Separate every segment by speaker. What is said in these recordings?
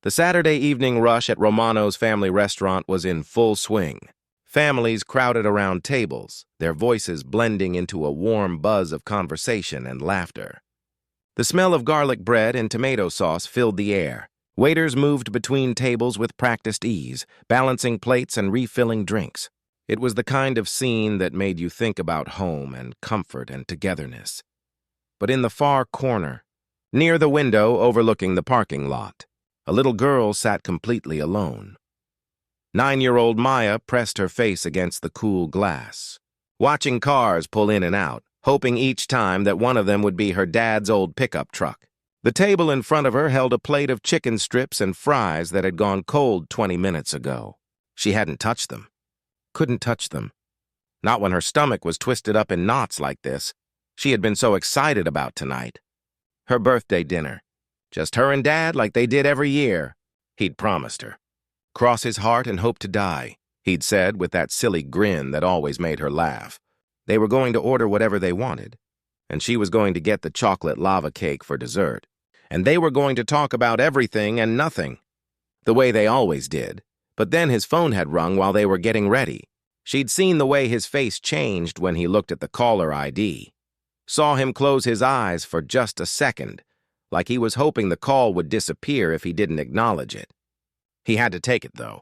Speaker 1: The Saturday evening rush at Romano's family restaurant was in full swing. Families crowded around tables, their voices blending into a warm buzz of conversation and laughter. The smell of garlic bread and tomato sauce filled the air. Waiters moved between tables with practiced ease, balancing plates and refilling drinks. It was the kind of scene that made you think about home and comfort and togetherness. But in the far corner, near the window overlooking the parking lot, a little girl sat completely alone. 9-year-old Maya pressed her face against the cool glass, watching cars pull in and out, hoping each time that one of them would be her dad's old pickup truck. The table in front of her held a plate of chicken strips and fries that had gone cold 20 minutes ago. She hadn't touched them. Couldn't touch them. Not when her stomach was twisted up in knots like this. She had been so excited about tonight. Her birthday dinner. Just her and Dad like they did every year. He'd promised her. Cross his heart and hope to die, he'd said with that silly grin that always made her laugh. They were going to order whatever they wanted, and she was going to get the chocolate lava cake for dessert. And they were going to talk about everything and nothing, the way they always did. But then his phone had rung while they were getting ready. She'd seen the way his face changed when he looked at the caller ID. Saw him close his eyes for just a second, like he was hoping the call would disappear if he didn't acknowledge it. He had to take it, though.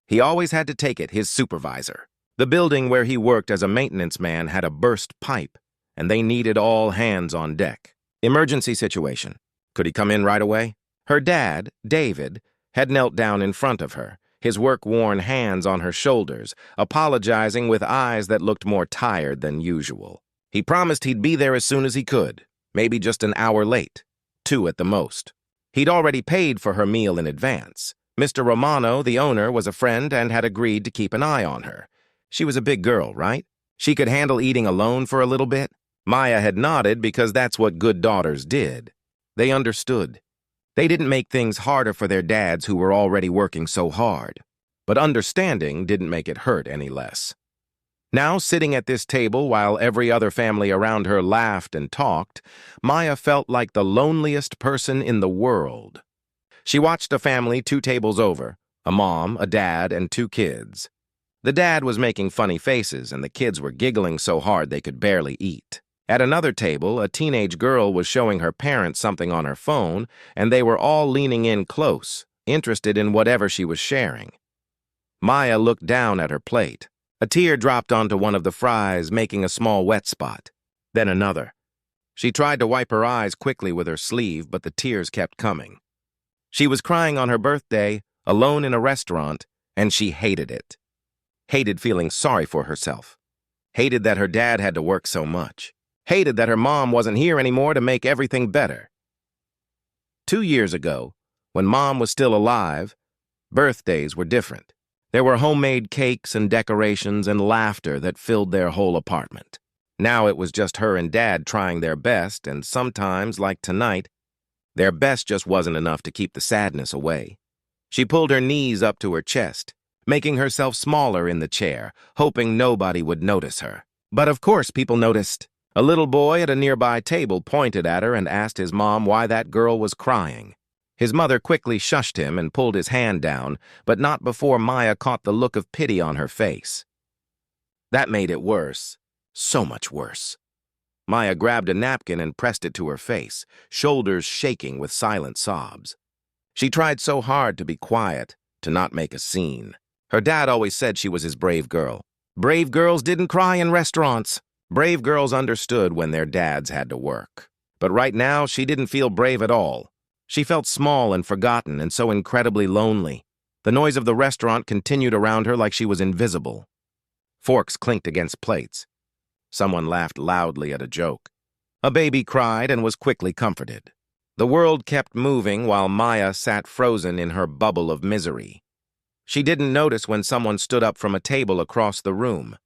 Speaker 1: He always had to take it, his supervisor. The building where he worked as a maintenance man had a burst pipe, and they needed all hands on deck. Emergency situation. Could he come in right away? Her dad, David, had knelt down in front of her, his work-worn hands on her shoulders, apologizing with eyes that looked more tired than usual. He promised he'd be there as soon as he could, maybe just an hour late, 2 at the most. He'd already paid for her meal in advance. Mr. Romano, the owner, was a friend and had agreed to keep an eye on her. She was a big girl, right? She could handle eating alone for a little bit. Maya had nodded because that's what good daughters did. They understood. They didn't make things harder for their dads who were already working so hard. But understanding didn't make it hurt any less. Now, sitting at this table while every other family around her laughed and talked, Maya felt like the loneliest person in the world. She watched a family 2 tables over, a mom, a dad, and 2 kids. The dad was making funny faces, and the kids were giggling so hard they could barely eat. At another table, a teenage girl was showing her parents something on her phone, and they were all leaning in close, interested in whatever she was sharing. Maya looked down at her plate. A tear dropped onto one of the fries, making a small wet spot. Then another. She tried to wipe her eyes quickly with her sleeve, but the tears kept coming. She was crying on her birthday, alone in a restaurant, and she hated it. Hated feeling sorry for herself. Hated that her dad had to work so much. Hated that her mom wasn't here anymore to make everything better. 2 years ago, when Mom was still alive, birthdays were different. There were homemade cakes and decorations and laughter that filled their whole apartment. Now it was just her and Dad trying their best, and sometimes, like tonight, their best just wasn't enough to keep the sadness away. She pulled her knees up to her chest, making herself smaller in the chair, hoping nobody would notice her. But of course people noticed. A little boy at a nearby table pointed at her and asked his mom why that girl was crying. His mother quickly shushed him and pulled his hand down, but not before Maya caught the look of pity on her face. That made it worse. So much worse. Maya grabbed a napkin and pressed it to her face, shoulders shaking with silent sobs. She tried so hard to be quiet, to not make a scene. Her dad always said she was his brave girl. Brave girls didn't cry in restaurants. Brave girls understood when their dads had to work. But right now, she didn't feel brave at all. She felt small and forgotten and so incredibly lonely. The noise of the restaurant continued around her like she was invisible. Forks clinked against plates. Someone laughed loudly at a joke. A baby cried and was quickly comforted. The world kept moving while Maya sat frozen in her bubble of misery. She didn't notice when someone stood up from a table across the room.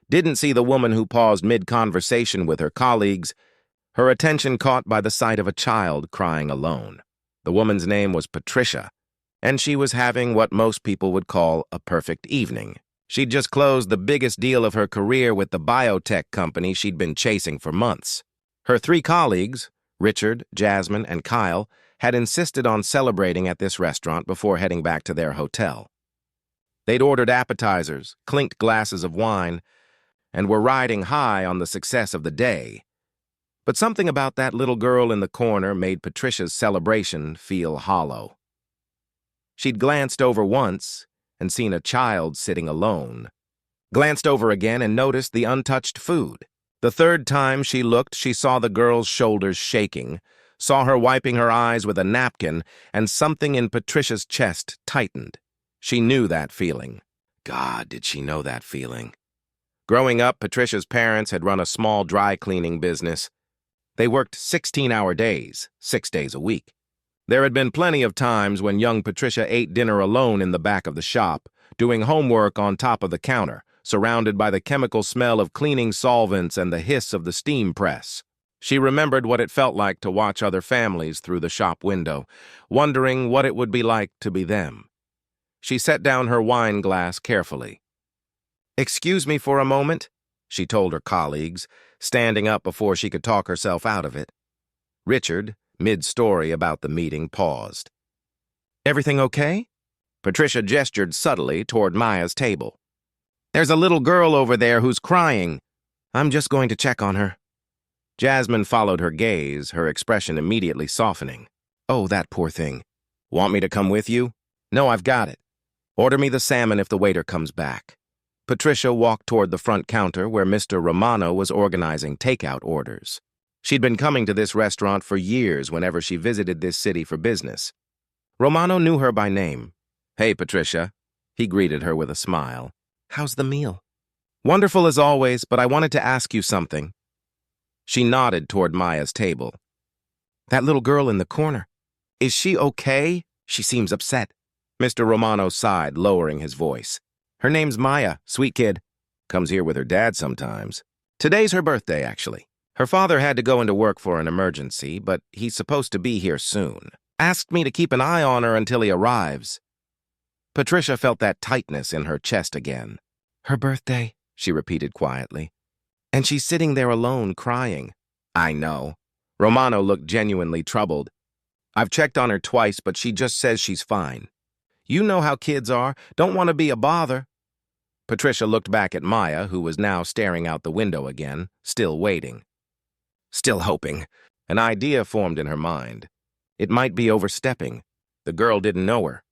Speaker 1: Didn't see the woman who paused mid-conversation with her colleagues, her attention caught by the sight of a child crying alone. The woman's name was Patricia, and she was having what most people would call a perfect evening. She'd just closed the biggest deal of her career with the biotech company she'd been chasing for months. Her 3 colleagues, Richard, Jasmine, and Kyle, had insisted on celebrating at this restaurant before heading back to their hotel. They'd ordered appetizers, clinked glasses of wine, and were riding high on the success of the day. But something about that little girl in the corner made Patricia's celebration feel hollow. She'd glanced over once and seen a child sitting alone. Glanced over again and noticed the untouched food. The third time she looked, she saw the girl's shoulders shaking, saw her wiping her eyes with a napkin, and something in Patricia's chest tightened. She knew that feeling. God, did she know that feeling? Growing up, Patricia's parents had run a small dry cleaning business. They worked 16-hour days, 6 days a week. There had been plenty of times when young Patricia ate dinner alone in the back of the shop, doing homework on top of the counter, surrounded by the chemical smell of cleaning solvents and the hiss of the steam press. She remembered what it felt like to watch other families through the shop window, wondering what it would be like to be them. She set down her wine glass carefully. "Excuse me for a moment," she told her colleagues, standing up before she could talk herself out of it. Richard, mid-story about the meeting, paused. "Everything okay?" Patricia gestured subtly toward Maya's table. "There's a little girl over there who's crying. I'm just going to check on her." Jasmine followed her gaze, her expression immediately softening. "Oh, that poor thing. Want me to come with you?" "No, I've got it. Order me the salmon if the waiter comes back." Patricia walked toward the front counter where Mr. Romano was organizing takeout orders. She'd been coming to this restaurant for years whenever she visited this city for business. Romano knew her by name. "Hey, Patricia." He greeted her with a smile. "How's the meal?" "Wonderful as always, but I wanted to ask you something." She nodded toward Maya's table. "That little girl in the corner. Is she okay? She seems upset." Mr. Romano sighed, lowering his voice. "Her name's Maya, sweet kid. Comes here with her dad sometimes. Today's her birthday, actually. Her father had to go into work for an emergency, but he's supposed to be here soon. Asked me to keep an eye on her until he arrives." Patricia felt that tightness in her chest again. "Her birthday," she repeated quietly. "And she's sitting there alone, crying." "I know." Romano looked genuinely troubled. "I've checked on her twice, but she just says she's fine. You know how kids are, don't want to be a bother." Patricia looked back at Maya, who was now staring out the window again, still waiting. Still hoping. An idea formed in her mind. It might be overstepping. The girl didn't know her.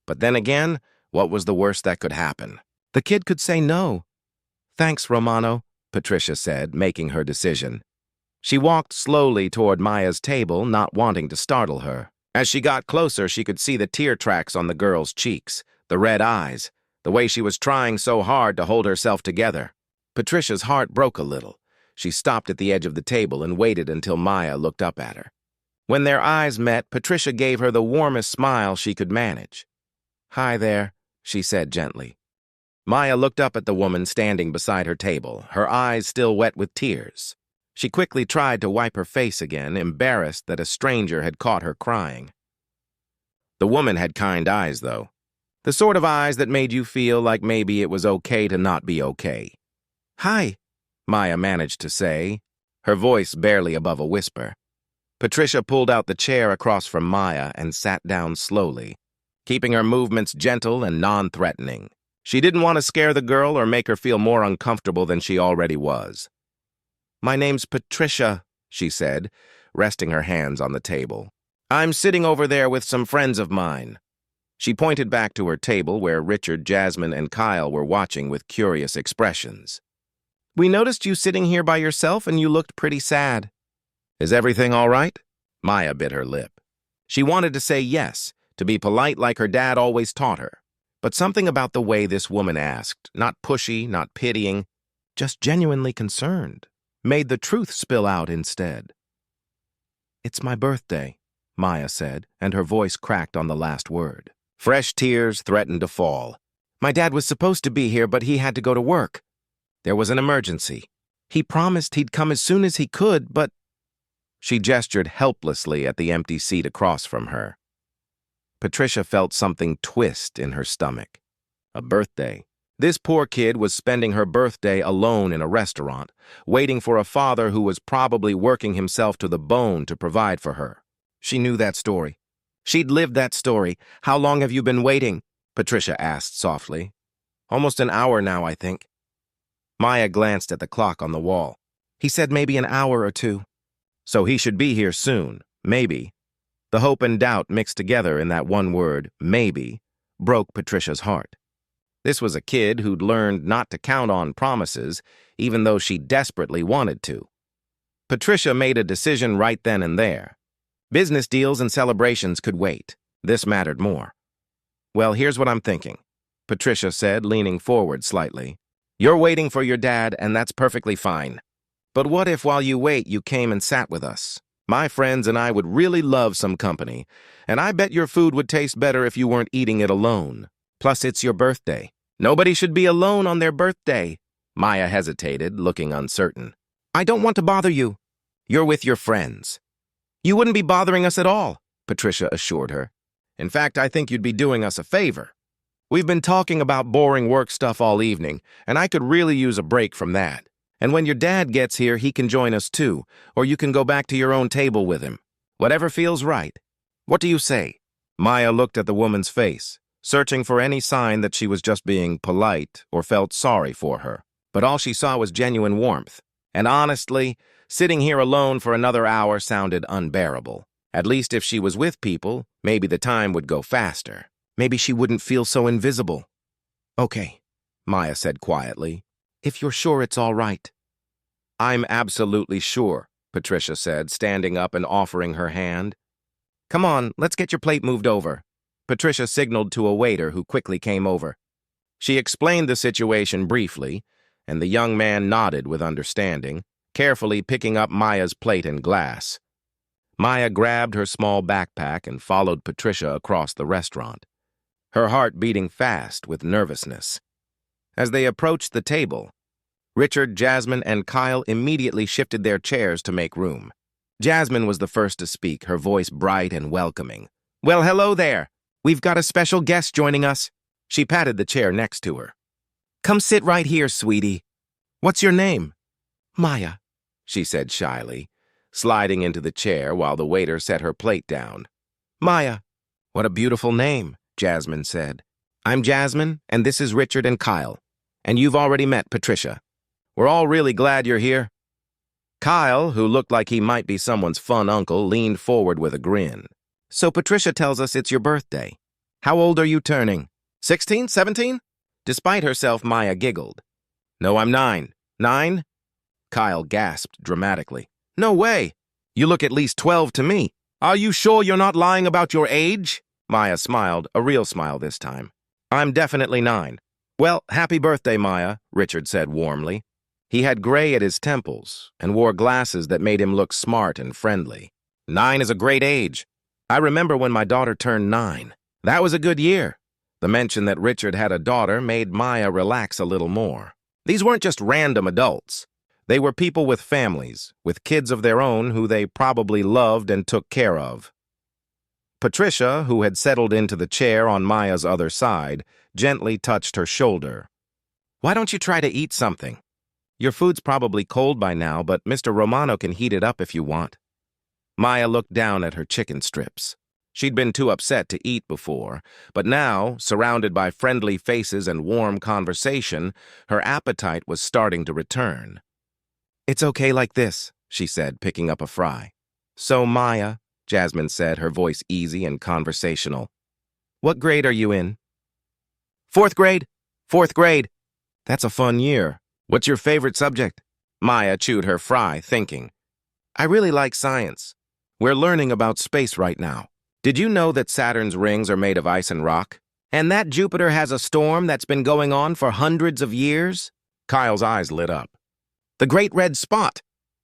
Speaker 1: But then again, what was the worst that could happen? The kid could say no. "Thanks, Romano," Patricia said, making her decision. She walked slowly toward Maya's table, not wanting to startle her. As she got closer, she could see the tear tracks on the girl's cheeks, the red eyes, the way she was trying so hard to hold herself together. Patricia's heart broke a little. She stopped at the edge of the table and waited until Maya looked up at her. When their eyes met, Patricia gave her the warmest smile she could manage. "Hi there," she said gently. Maya looked up at the woman standing beside her table, her eyes still wet with tears. She quickly tried to wipe her face again, embarrassed that a stranger had caught her crying. The woman had kind eyes, though. The sort of eyes that made you feel like maybe it was okay to not be okay. "Hi," Maya managed to say, her voice barely above a whisper. Patricia pulled out the chair across from Maya and sat down slowly, keeping her movements gentle and non-threatening. She didn't want to scare the girl or make her feel more uncomfortable than she already was. "My name's Patricia," she said, resting her hands on the table. "I'm sitting over there with some friends of mine." She pointed back to her table where Richard, Jasmine, and Kyle were watching with curious expressions. "We noticed you sitting here by yourself and you looked pretty sad." "Is everything all right?" Maya bit her lip. She wanted to say yes, to be polite like her dad always taught her. But something about the way this woman asked, not pushy, not pitying, just genuinely concerned, made the truth spill out instead. "It's my birthday," Maya said, and her voice cracked on the last word. Fresh tears threatened to fall. "My dad was supposed to be here, but he had to go to work. There was an emergency. He promised he'd come as soon as he could, but—" She gestured helplessly at the empty seat across from her. Patricia felt something twist in her stomach. A birthday. This poor kid was spending her birthday alone in a restaurant, waiting for a father who was probably working himself to the bone to provide for her. She knew that story. She'd lived that story. How long have you been waiting? Patricia asked softly. Almost an hour now, I think. Maya glanced at the clock on the wall. He said maybe an hour or two. So he should be here soon, maybe. The hope and doubt mixed together in that one word, maybe, broke Patricia's heart. This was a kid who'd learned not to count on promises, even though she desperately wanted to. Patricia made a decision right then and there. Business deals and celebrations could wait. This mattered more. Well, here's what I'm thinking, Patricia said, leaning forward slightly. You're waiting for your dad, and that's perfectly fine. But what if while you wait, you came and sat with us? My friends and I would really love some company, and I bet your food would taste better if you weren't eating it alone. Plus, it's your birthday. Nobody should be alone on their birthday. Maya hesitated, looking uncertain. I don't want to bother you. You're with your friends. You wouldn't be bothering us at all, Patricia assured her. In fact, I think you'd be doing us a favor. We've been talking about boring work stuff all evening, and I could really use a break from that. And when your dad gets here, he can join us too, or you can go back to your own table with him. Whatever feels right. What do you say? Maya looked at the woman's face, searching for any sign that she was just being polite or felt sorry for her. But all she saw was genuine warmth. And honestly, sitting here alone for another hour sounded unbearable. At least if she was with people, maybe the time would go faster. Maybe she wouldn't feel so invisible. Okay, Maya said quietly. If you're sure it's all right. I'm absolutely sure, Patricia said, standing up and offering her hand. Come on, let's get your plate moved over. Patricia signaled to a waiter who quickly came over. She explained the situation briefly, and the young man nodded with understanding, carefully picking up Maya's plate and glass. Maya grabbed her small backpack and followed Patricia across the restaurant, her heart beating fast with nervousness. As they approached the table, Richard, Jasmine, and Kyle immediately shifted their chairs to make room. Jasmine was the first to speak, her voice bright and welcoming. Well, hello there. We've got a special guest joining us. She patted the chair next to her. Come sit right here, sweetie. What's your name? Maya, she said shyly, sliding into the chair while the waiter set her plate down. Maya. What a beautiful name, Jasmine said. I'm Jasmine, and this is Richard and Kyle. And you've already met Patricia. We're all really glad you're here. Kyle, who looked like he might be someone's fun uncle, leaned forward with a grin. So Patricia tells us it's your birthday. How old are you turning? 16? 17? Despite herself, Maya giggled. No, I'm 9. 9? Kyle gasped dramatically. No way. You look at least 12 to me. Are you sure you're not lying about your age? Maya smiled, a real smile this time. I'm definitely 9. Well, happy birthday, Maya, Richard said warmly. He had gray at his temples and wore glasses that made him look smart and friendly. 9 is a great age. I remember when my daughter turned 9. That was a good year. The mention that Richard had a daughter made Maya relax a little more. These weren't just random adults. They were people with families, with kids of their own who they probably loved and took care of. Patricia, who had settled into the chair on Maya's other side, gently touched her shoulder. Why don't you try to eat something? Your food's probably cold by now, but Mr. Romano can heat it up if you want. Maya looked down at her chicken strips. She'd been too upset to eat before, but now, surrounded by friendly faces and warm conversation, her appetite was starting to return. It's okay like this, she said, picking up a fry. So, Maya, Jasmine said, her voice easy and conversational. What grade are you in? 4th grade. 4th grade. That's a fun year. What's your favorite subject? Maya chewed her fry, thinking. I really like science. We're learning about space right now. Did you know that Saturn's rings are made of ice and rock? And that Jupiter has a storm that's been going on for hundreds of years? Kyle's eyes lit up. The Great Red Spot.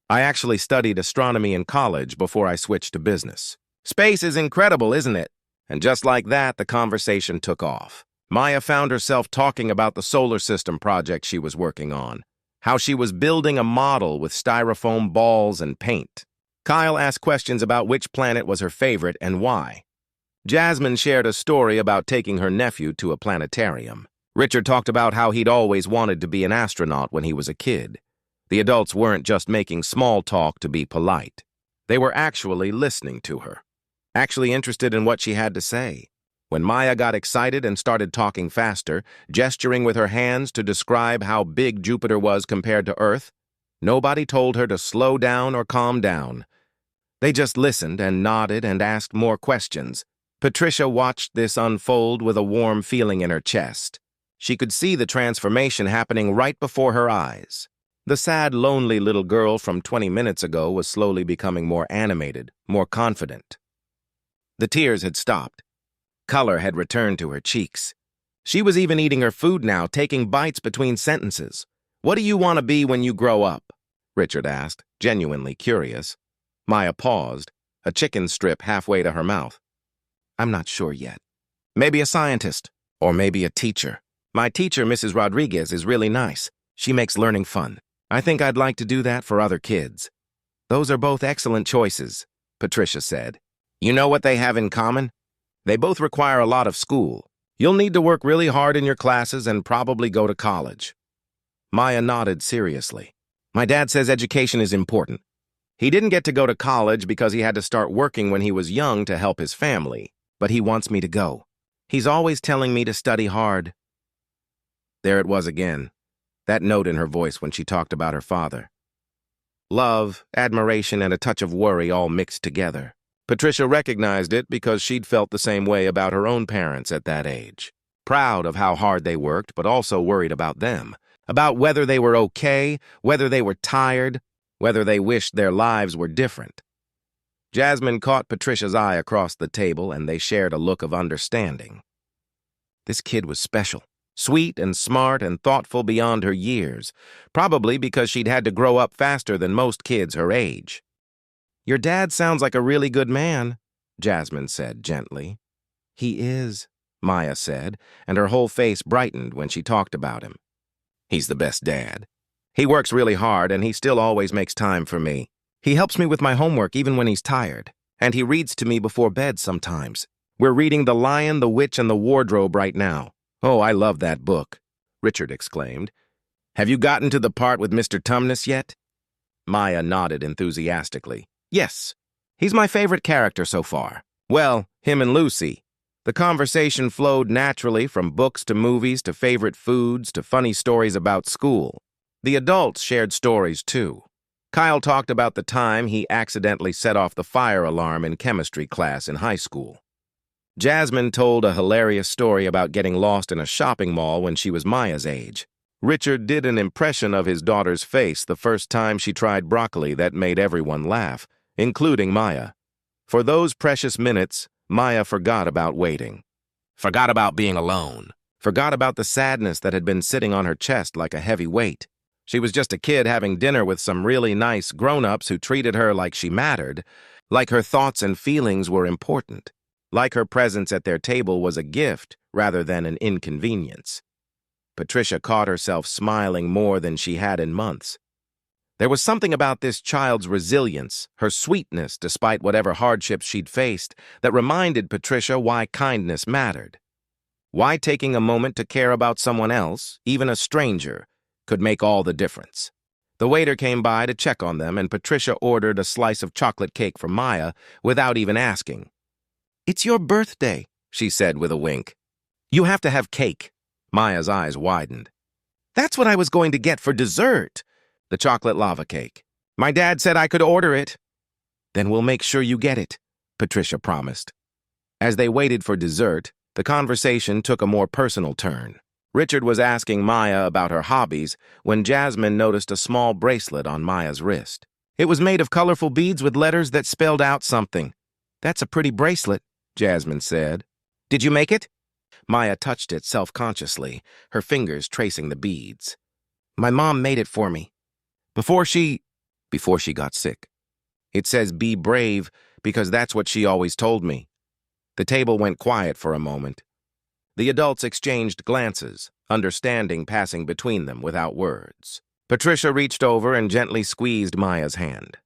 Speaker 1: I actually studied astronomy in college before I switched to business. Space is incredible, isn't it? And just like that, the conversation took off. Maya found herself talking about the solar system project she was working on, how she was building a model with styrofoam balls and paint. Kyle asked questions about which planet was her favorite and why. Jasmine shared a story about taking her nephew to a planetarium. Richard talked about how he'd always wanted to be an astronaut when he was a kid. The adults weren't just making small talk to be polite. They were actually listening to her. actually interested in what she had to say. When Maya got excited and started talking faster, gesturing with her hands to describe how big Jupiter was compared to Earth, nobody told her to slow down or calm down. They just listened and nodded and asked more questions. Patricia watched this unfold with a warm feeling in her chest. She could see the transformation happening right before her eyes. The sad, lonely little girl from 20 minutes ago was slowly becoming more animated, more confident. The tears had stopped. Color had returned to her cheeks. She was even eating her food now, taking bites between sentences. "What do you want to be when you grow up?" Richard asked, genuinely curious. Maya paused, a chicken strip halfway to her mouth. "I'm not sure yet. Maybe a scientist, or maybe a teacher. My teacher, Mrs. Rodriguez, is really nice. She makes learning fun. I think I'd like to do that for other kids." "Those are both excellent choices," Patricia said. "You know what they have in common? They both require a lot of school. You'll need to work really hard in your classes and probably go to college." Maya nodded seriously. "My dad says education is important. He didn't get to go to college because he had to start working when he was young to help his family, but he wants me to go. He's always telling me to study hard." There it was again, that note in her voice when she talked about her father. Love, admiration, and a touch of worry all mixed together. Patricia recognized it because she'd felt the same way about her own parents at that age. Proud of how hard they worked, but also worried about them, about whether they were okay, whether they were tired, whether they wished their lives were different. Jasmine caught Patricia's eye across the table, and they shared a look of understanding. This kid was special, sweet and smart and thoughtful beyond her years, probably because she'd had to grow up faster than most kids her age. "Your dad sounds like a really good man," Jasmine said gently. "He is," Maya said, and her whole face brightened when she talked about him. "He's the best dad. He works really hard, and he still always makes time for me. He helps me with my homework even when he's tired, and he reads to me before bed sometimes. We're reading The Lion, the Witch, and the Wardrobe right now. Oh, I love that book," Richard exclaimed. "Have you gotten to the part with Mr. Tumnus yet?" Maya nodded enthusiastically. "Yes, he's my favorite character so far. Well, him and Lucy." The conversation flowed naturally from books to movies to favorite foods to funny stories about school. The adults shared stories too. Kyle talked about the time he accidentally set off the fire alarm in chemistry class in high school. Jasmine told a hilarious story about getting lost in a shopping mall when she was Maya's age. Richard did an impression of his daughter's face the first time she tried broccoli that made everyone laugh, including Maya. For those precious minutes, Maya forgot about waiting. Forgot about being alone. Forgot about the sadness that had been sitting on her chest like a heavy weight. She was just a kid having dinner with some really nice grown-ups who treated her like she mattered, like her thoughts and feelings were important, like her presence at their table was a gift rather than an inconvenience. Patricia caught herself smiling more than she had in months. There was something about this child's resilience, her sweetness despite whatever hardships she'd faced, that reminded Patricia why kindness mattered. Why taking a moment to care about someone else, even a stranger, could make all the difference. The waiter came by to check on them, and Patricia ordered a slice of chocolate cake for Maya without even asking. "It's your birthday," she said with a wink. "You have to have cake." Maya's eyes widened. "That's what I was going to get for dessert." "The chocolate lava cake. My dad said I could order it." "Then we'll make sure you get it," Patricia promised. As they waited for dessert, the conversation took a more personal turn. Richard was asking Maya about her hobbies when Jasmine noticed a small bracelet on Maya's wrist. It was made of colorful beads with letters that spelled out something. "That's a pretty bracelet," Jasmine said. "Did you make it?" Maya touched it self-consciously, her fingers tracing the beads. "My mom made it for me. Before she got sick. It says be brave because that's what she always told me." The table went quiet for a moment. The adults exchanged glances, understanding passing between them without words. Patricia reached over and gently squeezed Maya's hand.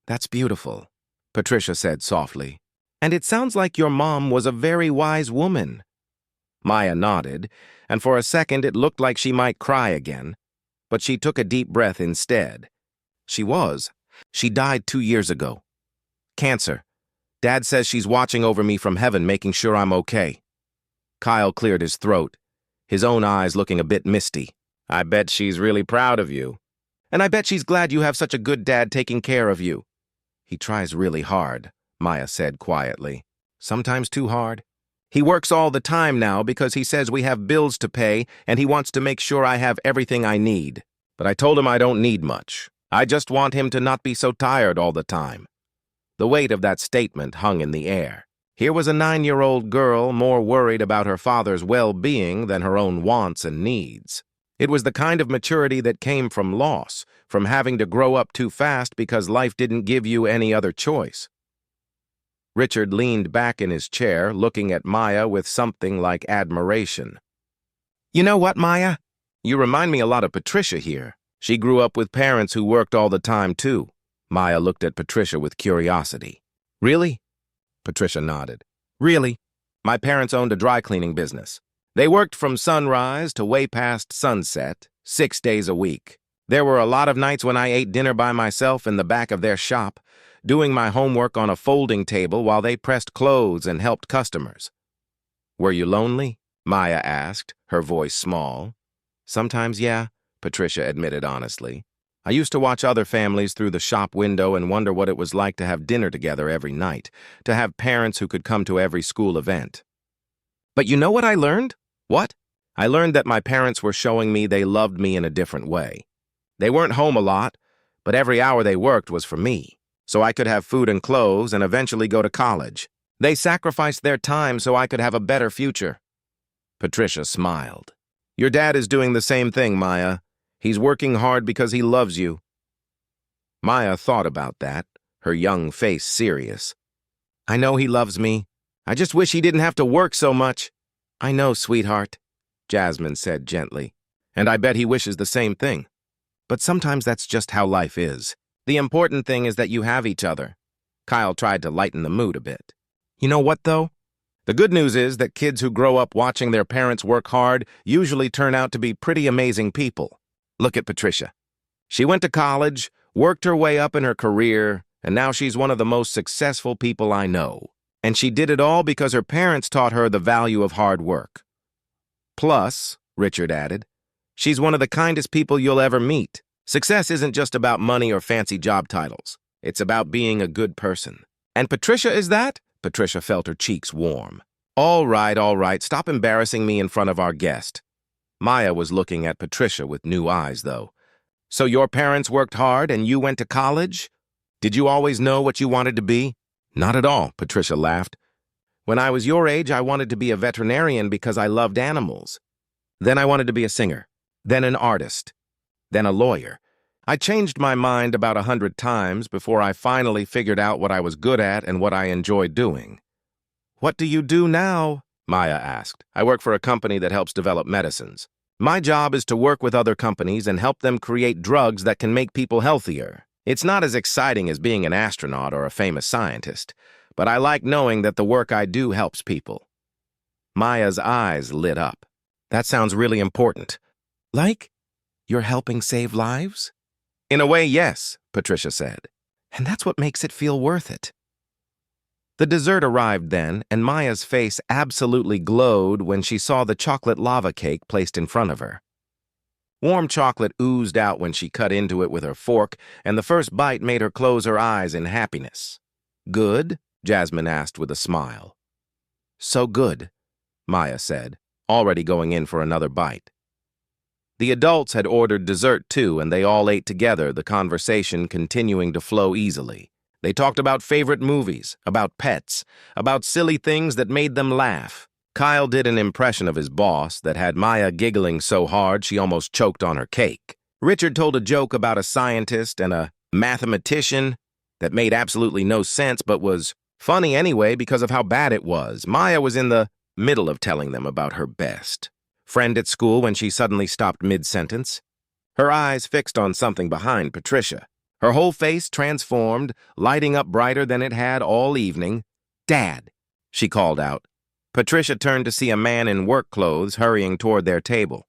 Speaker 1: "That's beautiful," Patricia said softly. "And it sounds like your mom was a very wise woman." Maya nodded, and for a second it looked like she might cry again, but she took a deep breath instead. She died 2 years ago. Cancer. Dad says she's watching over me from heaven, making sure I'm okay. Kyle cleared his throat, his own eyes looking a bit misty. I bet she's really proud of you. And I bet she's glad you have such a good dad taking care of you. He tries really hard, Maya said quietly. Sometimes too hard. He works all the time now because he says we have bills to pay and he wants to make sure I have everything I need. But I told him I don't need much. I just want him to not be so tired all the time. The weight of that statement hung in the air. Here was a 9-year-old girl more worried about her father's well-being than her own wants and needs. It was the kind of maturity that came from loss, from having to grow up too fast because life didn't give you any other choice. Richard leaned back in his chair, looking at Maya with something like admiration. You know what, Maya? You remind me a lot of Patricia here. She grew up with parents who worked all the time, too. Maya looked at Patricia with curiosity. Really? Patricia nodded. Really? My parents owned a dry cleaning business. They worked from sunrise to way past sunset, 6 days a week. There were a lot of nights when I ate dinner by myself in the back of their shop, doing my homework on a folding table while they pressed clothes and helped customers. Were you lonely? Maya asked, her voice small. Sometimes, yeah, Patricia admitted honestly. I used to watch other families through the shop window and wonder what it was like to have dinner together every night, to have parents who could come to every school event. But you know what I learned? What? I learned that my parents were showing me they loved me in a different way. They weren't home a lot, but every hour they worked was for me, so I could have food and clothes and eventually go to college. They sacrificed their time so I could have a better future. Patricia smiled. Your dad is doing the same thing, Maya. He's working hard because he loves you. Maya thought about that, her young face serious. I know he loves me. I just wish he didn't have to work so much. I know, sweetheart, Jasmine said gently. And I bet he wishes the same thing. But sometimes that's just how life is. The important thing is that you have each other. Kyle tried to lighten the mood a bit. You know what, though? The good news is that kids who grow up watching their parents work hard usually turn out to be pretty amazing people. Look at Patricia. She went to college, worked her way up in her career, and now she's one of the most successful people I know. And she did it all because her parents taught her the value of hard work. Plus, Richard added, she's one of the kindest people you'll ever meet. Success isn't just about money or fancy job titles. It's about being a good person. And Patricia is that? Patricia felt her cheeks warm. All right, stop embarrassing me in front of our guest. Maya was looking at Patricia with new eyes, though. So your parents worked hard and you went to college? Did you always know what you wanted to be? Not at all, Patricia laughed. When I was your age, I wanted to be a veterinarian because I loved animals. Then I wanted to be a singer, then an artist, then a lawyer. I changed my mind about 100 times before I finally figured out what I was good at and what I enjoyed doing. What do you do now? Maya asked. I work for a company that helps develop medicines. My job is to work with other companies and help them create drugs that can make people healthier. It's not as exciting as being an astronaut or a famous scientist, but I like knowing that the work I do helps people. Maya's eyes lit up. That sounds really important. Like, you're helping save lives? In a way, yes, Patricia said. And that's what makes it feel worth it. The dessert arrived then, and Maya's face absolutely glowed when she saw the chocolate lava cake placed in front of her. Warm chocolate oozed out when she cut into it with her fork, and the first bite made her close her eyes in happiness. Good? Jasmine asked with a smile. So good, Maya said, already going in for another bite. The adults had ordered dessert too, and they all ate together, the conversation continuing to flow easily. They talked about favorite movies, about pets, about silly things that made them laugh. Kyle did an impression of his boss that had Maya giggling so hard she almost choked on her cake. Richard told a joke about a scientist and a mathematician that made absolutely no sense but was funny anyway because of how bad it was. Maya was in the middle of telling them about her best friend at school when she suddenly stopped mid-sentence, her eyes fixed on something behind Patricia. Her whole face transformed, lighting up brighter than it had all evening. Dad, she called out. Patricia turned to see a man in work clothes hurrying toward their table.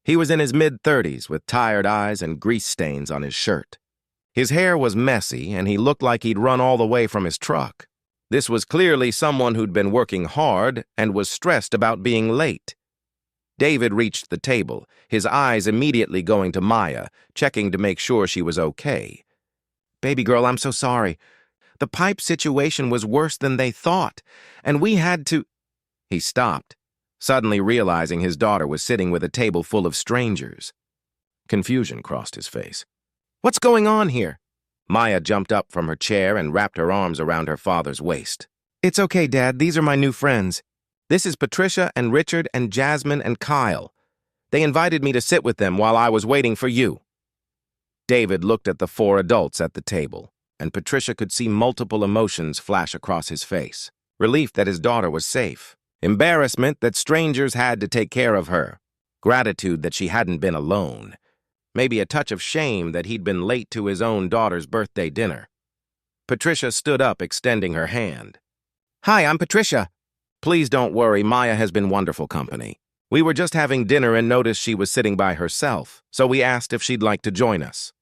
Speaker 1: He was in his mid-30s with tired eyes and grease stains on his shirt. His hair was messy, and he looked like he'd run all the way from his truck. This was clearly someone who'd been working hard and was stressed about being late. David reached the table, his eyes immediately going to Maya, checking to make sure she was okay. "Baby girl, I'm so sorry. The pipe situation was worse than they thought, and we had to—" He stopped, suddenly realizing his daughter was sitting with a table full of strangers. Confusion crossed his face. "What's going on here?" Maya jumped up from her chair and wrapped her arms around her father's waist. "It's okay, Dad. These are my new friends. This is Patricia and Richard and Jasmine and Kyle. They invited me to sit with them while I was waiting for you." David looked at the 4 adults at the table, and Patricia could see multiple emotions flash across his face. Relief that his daughter was safe. Embarrassment that strangers had to take care of her. Gratitude that she hadn't been alone. Maybe a touch of shame that he'd been late to his own daughter's birthday dinner. Patricia stood up, extending her hand. "Hi, I'm Patricia." "Please don't worry, Maya has been wonderful company. We were just having dinner and noticed she was sitting by herself, so we asked if she'd like to join us."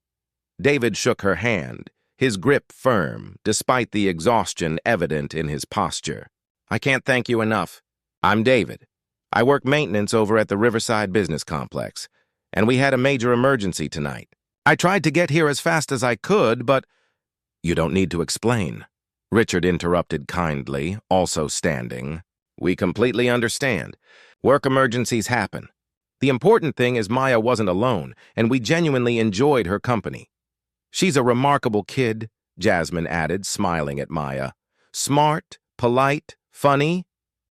Speaker 1: David shook her hand, his grip firm, despite the exhaustion evident in his posture. "I can't thank you enough. I'm David. I work maintenance over at the Riverside Business Complex, and we had a major emergency tonight. I tried to get here as fast as I could, but—" "You don't need to explain," Richard interrupted kindly, also standing. "We completely understand. Work emergencies happen. The important thing is Maya wasn't alone, and we genuinely enjoyed her company. She's a remarkable kid," Jasmine added, smiling at Maya. "Smart, polite, funny.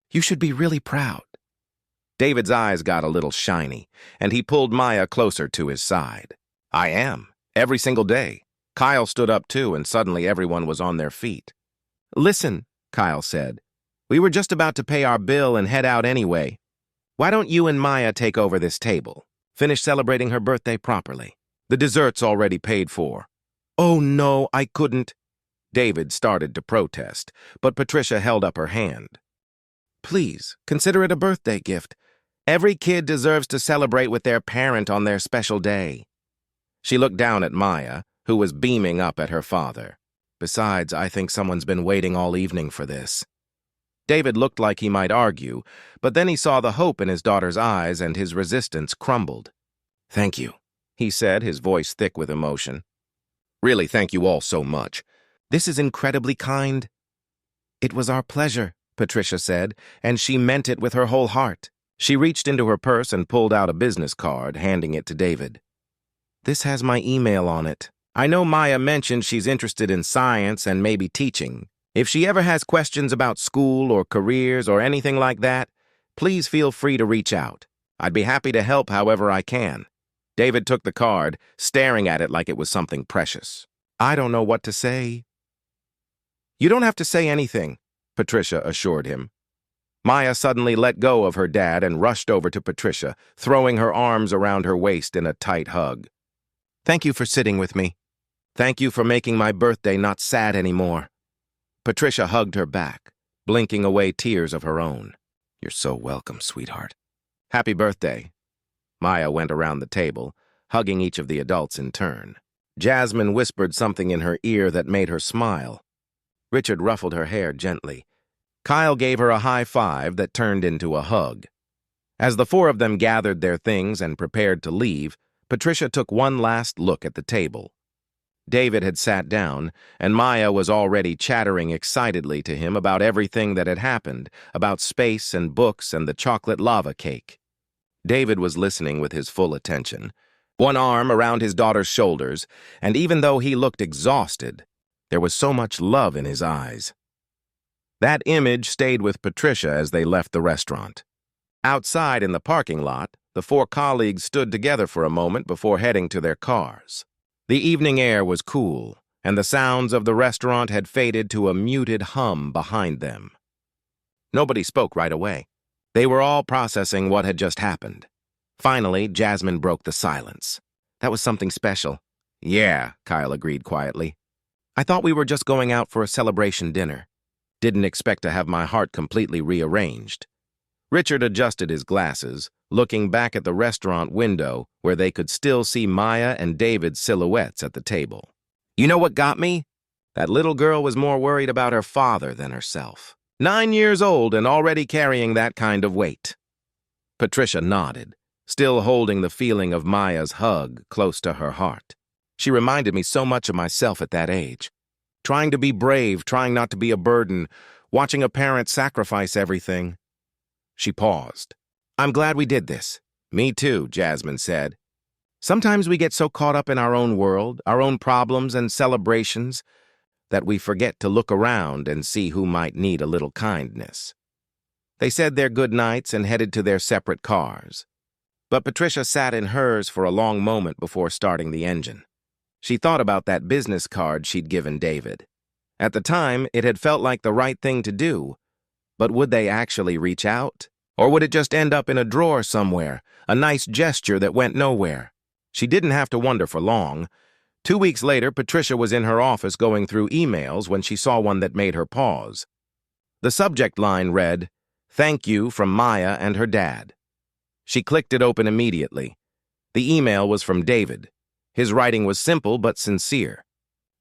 Speaker 1: You should be really proud." David's eyes got a little shiny, and he pulled Maya closer to his side. "I am, every single day." Kyle stood up too, and suddenly everyone was on their feet. "Listen," Kyle said. "We were just about to pay our bill and head out anyway. Why don't you and Maya take over this table? Finish celebrating her birthday properly. The dessert's already paid for." "Oh no, I couldn't." David started to protest, but Patricia held up her hand. "Please, consider it a birthday gift. Every kid deserves to celebrate with their parent on their special day." She looked down at Maya, who was beaming up at her father. "Besides, I think someone's been waiting all evening for this." David looked like he might argue, but then he saw the hope in his daughter's eyes and his resistance crumbled. "Thank you," he said, his voice thick with emotion. "Really, thank you all so much. This is incredibly kind." "It was our pleasure," Patricia said, and she meant it with her whole heart. She reached into her purse and pulled out a business card, handing it to David. "This has my email on it. I know Maya mentioned she's interested in science and maybe teaching. If she ever has questions about school or careers or anything like that, please feel free to reach out. I'd be happy to help however I can." David took the card, staring at it like it was something precious. "I don't know what to say." "You don't have to say anything," Patricia assured him. Maya suddenly let go of her dad and rushed over to Patricia, throwing her arms around her waist in a tight hug. "Thank you for sitting with me. Thank you for making my birthday not sad anymore." Patricia hugged her back, blinking away tears of her own. "You're so welcome, sweetheart." "Happy birthday." Maya went around the table, hugging each of the adults in turn. Jasmine whispered something in her ear that made her smile. Richard ruffled her hair gently. Kyle gave her a high five that turned into a hug. As the 4 of them gathered their things and prepared to leave, Patricia took one last look at the table. David had sat down, and Maya was already chattering excitedly to him about everything that had happened, about space and books and the chocolate lava cake. David was listening with his full attention, one arm around his daughter's shoulders, and even though he looked exhausted, there was so much love in his eyes. That image stayed with Patricia as they left the restaurant. Outside in the parking lot, the 4 colleagues stood together for a moment before heading to their cars. The evening air was cool, and the sounds of the restaurant had faded to a muted hum behind them. Nobody spoke right away. They were all processing what had just happened. Finally, Jasmine broke the silence. "That was something special." "Yeah," Kyle agreed quietly. "I thought we were just going out for a celebration dinner. Didn't expect to have my heart completely rearranged." Richard adjusted his glasses, looking back at the restaurant window where they could still see Maya and David's silhouettes at the table. "You know what got me?" That little girl was more worried about her father than herself. 9 years old and already carrying that kind of weight. Patricia nodded, still holding the feeling of Maya's hug close to her heart. She reminded me so much of myself at that age. Trying to be brave, trying not to be a burden, watching a parent sacrifice everything. She paused. I'm glad we did this. Me too, Jasmine said. Sometimes we get so caught up in our own world, our own problems and celebrations, that we forget to look around and see who might need a little kindness. They said their good nights and headed to their separate cars. But Patricia sat in hers for a long moment before starting the engine. She thought about that business card she'd given David. At the time, it had felt like the right thing to do. But would they actually reach out? Or would it just end up in a drawer somewhere, a nice gesture that went nowhere? She didn't have to wonder for long. 2 weeks later, Patricia was in her office going through emails when she saw one that made her pause. The subject line read, "Thank you from Maya and her dad." She clicked it open immediately. The email was from David. His writing was simple but sincere.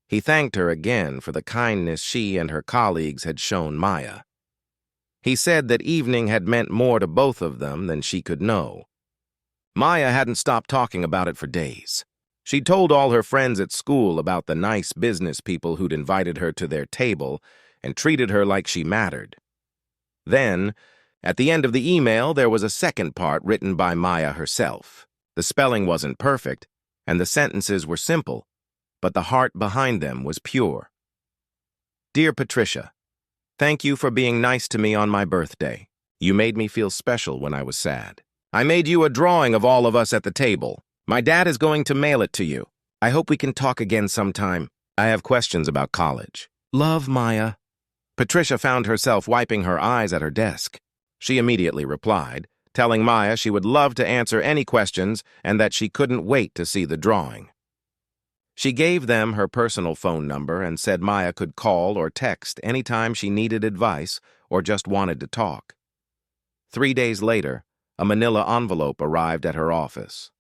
Speaker 1: He thanked her again for the kindness she and her colleagues had shown Maya. He said that evening had meant more to both of them than she could know. Maya hadn't stopped talking about it for days. She'd told all her friends at school about the nice business people who'd invited her to their table and treated her like she mattered. Then, at the end of the email, there was a second part written by Maya herself. The spelling wasn't perfect, and the sentences were simple, but the heart behind them was pure. Dear Patricia, thank you for being nice to me on my birthday. You made me feel special when I was sad. I made you a drawing of all of us at the table. My dad is going to mail it to you. I hope we can talk again sometime. I have questions about college. Love, Maya. Patricia found herself wiping her eyes at her desk. She immediately replied, telling Maya she would love to answer any questions and that she couldn't wait to see the drawing. She gave them her personal phone number and said Maya could call or text anytime she needed advice or just wanted to talk. 3 days later, a manila envelope arrived at her office.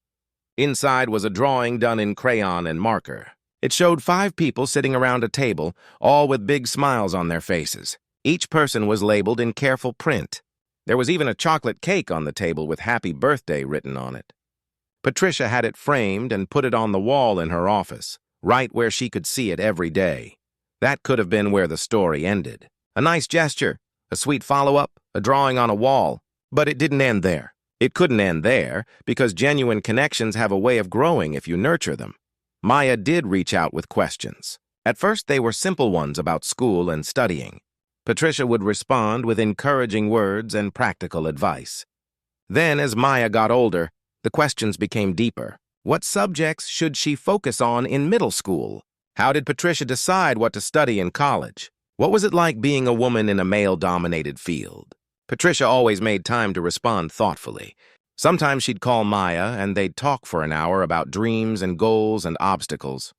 Speaker 1: Inside was a drawing done in crayon and marker. It showed 5 people sitting around a table, all with big smiles on their faces. Each person was labeled in careful print. There was even a chocolate cake on the table with "Happy Birthday" written on it. Patricia had it framed and put it on the wall in her office, right where she could see it every day. That could have been where the story ended. A nice gesture, a sweet follow-up, a drawing on a wall. But it didn't end there. It couldn't end there because genuine connections have a way of growing if you nurture them. Maya did reach out with questions. At first, they were simple ones about school and studying. Patricia would respond with encouraging words and practical advice. Then, as Maya got older, the questions became deeper. What subjects should she focus on in middle school? How did Patricia decide what to study in college? What was it like being a woman in a male-dominated field? Patricia always made time to respond thoughtfully. Sometimes she'd call Maya and they'd talk for an hour about dreams and goals and obstacles.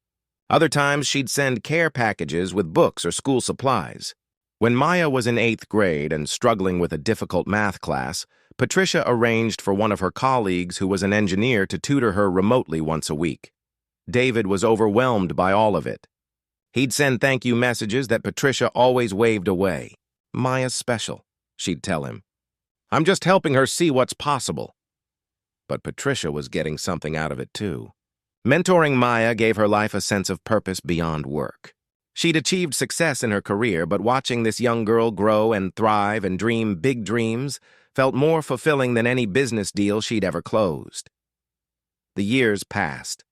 Speaker 1: Other times she'd send care packages with books or school supplies. When Maya was in 8th grade and struggling with a difficult math class, Patricia arranged for one of her colleagues who was an engineer to tutor her remotely once a week. David was overwhelmed by all of it. He'd send thank you messages that Patricia always waved away. Maya's special, she'd tell him. I'm just helping her see what's possible. But Patricia was getting something out of it too. Mentoring Maya gave her life a sense of purpose beyond work. She'd achieved success in her career, but watching this young girl grow and thrive and dream big dreams felt more fulfilling than any business deal she'd ever closed. The years passed.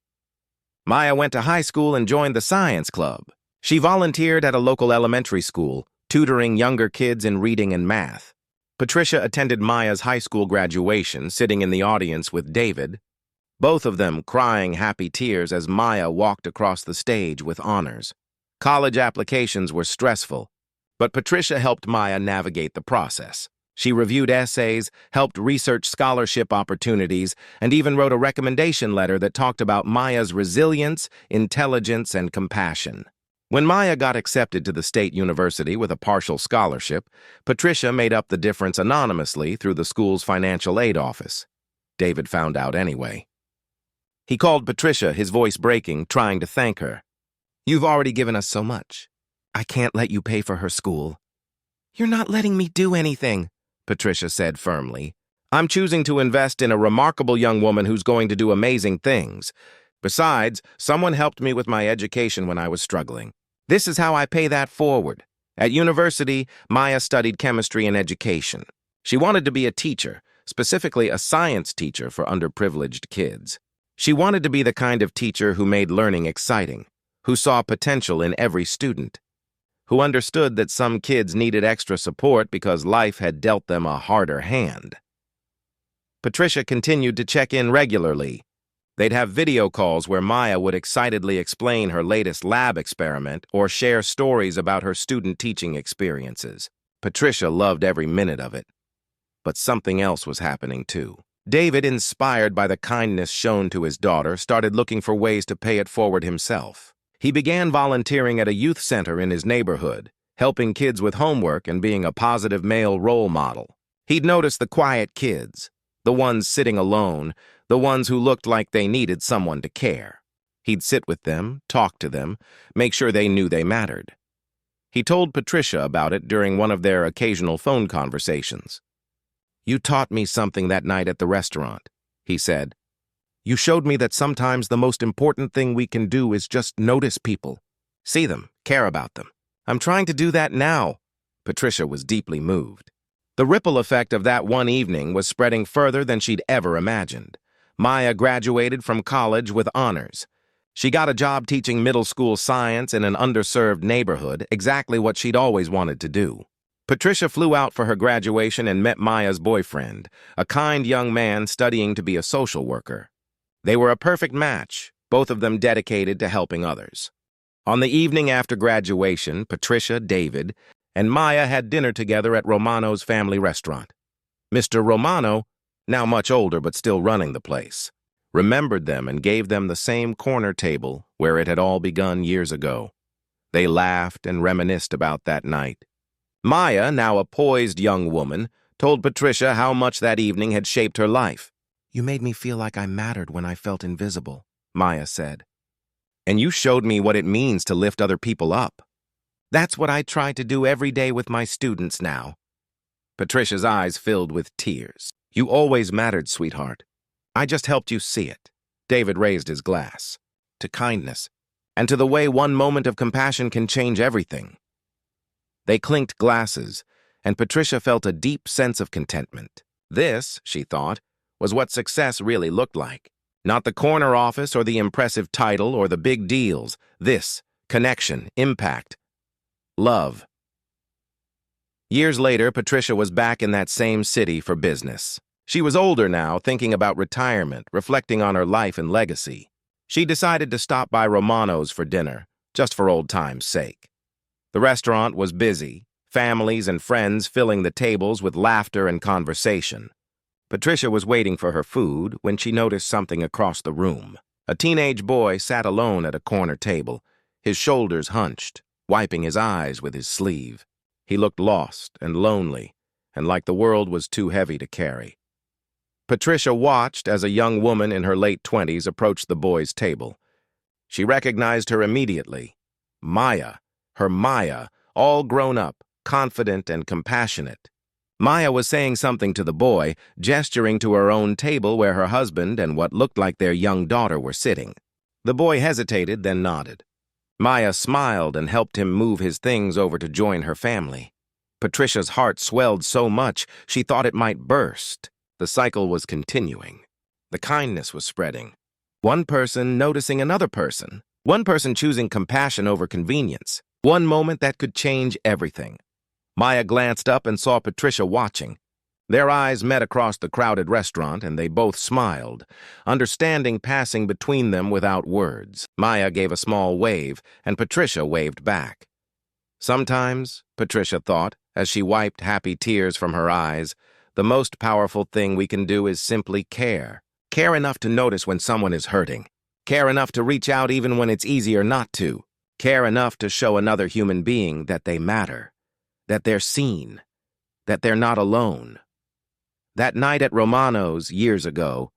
Speaker 1: Maya went to high school and joined the science club. She volunteered at a local elementary school, tutoring younger kids in reading and math. Patricia attended Maya's high school graduation, sitting in the audience with David, both of them crying happy tears as Maya walked across the stage with honors. College applications were stressful, but Patricia helped Maya navigate the process. She reviewed essays, helped research scholarship opportunities, and even wrote a recommendation letter that talked about Maya's resilience, intelligence, and compassion. When Maya got accepted to the state university with a partial scholarship, Patricia made up the difference anonymously through the school's financial aid office. David found out anyway. He called Patricia, his voice breaking, trying to thank her. You've already given us so much. I can't let you pay for her school. You're not letting me do anything, Patricia said firmly. I'm choosing to invest in a remarkable young woman who's going to do amazing things. Besides, someone helped me with my education when I was struggling. This is how I pay that forward. At university, Maya studied chemistry and education. She wanted to be a teacher, specifically a science teacher for underprivileged kids. She wanted to be the kind of teacher who made learning exciting, who saw potential in every student, who understood that some kids needed extra support because life had dealt them a harder hand. Patricia continued to check in regularly. They'd have video calls where Maya would excitedly explain her latest lab experiment or share stories about her student teaching experiences. Patricia loved every minute of it. But something else was happening too. David, inspired by the kindness shown to his daughter, started looking for ways to pay it forward himself. He began volunteering at a youth center in his neighborhood, helping kids with homework and being a positive male role model. He'd noticed the quiet kids, the ones sitting alone, the ones who looked like they needed someone to care. He'd sit with them, talk to them, make sure they knew they mattered. He told Patricia about it during one of their occasional phone conversations. "You taught me something that night at the restaurant," he said. "You showed me that sometimes the most important thing we can do is just notice people, see them, care about them. I'm trying to do that now." Patricia was deeply moved. The ripple effect of that one evening was spreading further than she'd ever imagined. Maya graduated from college with honors. She got a job teaching middle school science in an underserved neighborhood, exactly what she'd always wanted to do. Patricia flew out for her graduation and met Maya's boyfriend, a kind young man studying to be a social worker. They were a perfect match, both of them dedicated to helping others. On the evening after graduation, Patricia, David, and Maya had dinner together at Romano's family restaurant. Mr. Romano, now much older but still running the place, remembered them and gave them the same corner table where it had all begun years ago. They laughed and reminisced about that night. Maya, now a poised young woman, told Patricia how much that evening had shaped her life. "You made me feel like I mattered when I felt invisible," Maya said. "And you showed me what it means to lift other people up. That's what I try to do every day with my students now." Patricia's eyes filled with tears. "You always mattered, sweetheart. I just helped you see it." David raised his glass. "To kindness, and to the way one moment of compassion can change everything." They clinked glasses, and Patricia felt a deep sense of contentment. This, she thought, was what success really looked like. Not the corner office or the impressive title or the big deals. This, connection, impact, love. Years later, Patricia was back in that same city for business. She was older now, thinking about retirement, reflecting on her life and legacy. She decided to stop by Romano's for dinner, just for old times' sake. The restaurant was busy, families and friends filling the tables with laughter and conversation. Patricia was waiting for her food when she noticed something across the room. A teenage boy sat alone at a corner table, his shoulders hunched, wiping his eyes with his sleeve. He looked lost and lonely, and like the world was too heavy to carry. Patricia watched as a young woman in her late 20s approached the boy's table. She recognized her immediately. Maya, her Maya, all grown up, confident and compassionate. Maya was saying something to the boy, gesturing to her own table where her husband and what looked like their young daughter were sitting. The boy hesitated, then nodded. Maya smiled and helped him move his things over to join her family. Patricia's heart swelled so much she thought it might burst. The cycle was continuing. The kindness was spreading. One person noticing another person. One person choosing compassion over convenience. One moment that could change everything. Maya glanced up and saw Patricia watching. Their eyes met across the crowded restaurant, and they both smiled, understanding passing between them without words. Maya gave a small wave, and Patricia waved back. Sometimes, Patricia thought, as she wiped happy tears from her eyes, the most powerful thing we can do is simply care. Care enough to notice when someone is hurting. Care enough to reach out even when it's easier not to. Care enough to show another human being that they matter, that they're seen, that they're not alone. That night at Romano's years ago,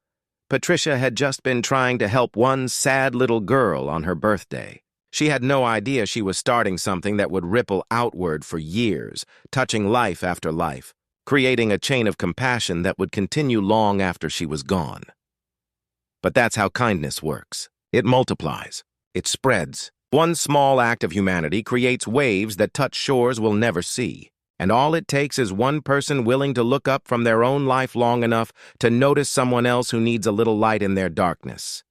Speaker 1: Patricia had just been trying to help one sad little girl on her birthday. She had no idea she was starting something that would ripple outward for years, touching life after life, creating a chain of compassion that would continue long after she was gone. But that's how kindness works. It multiplies. It spreads. One small act of humanity creates waves that touch shores we'll never see. And all it takes is one person willing to look up from their own life long enough to notice someone else who needs a little light in their darkness.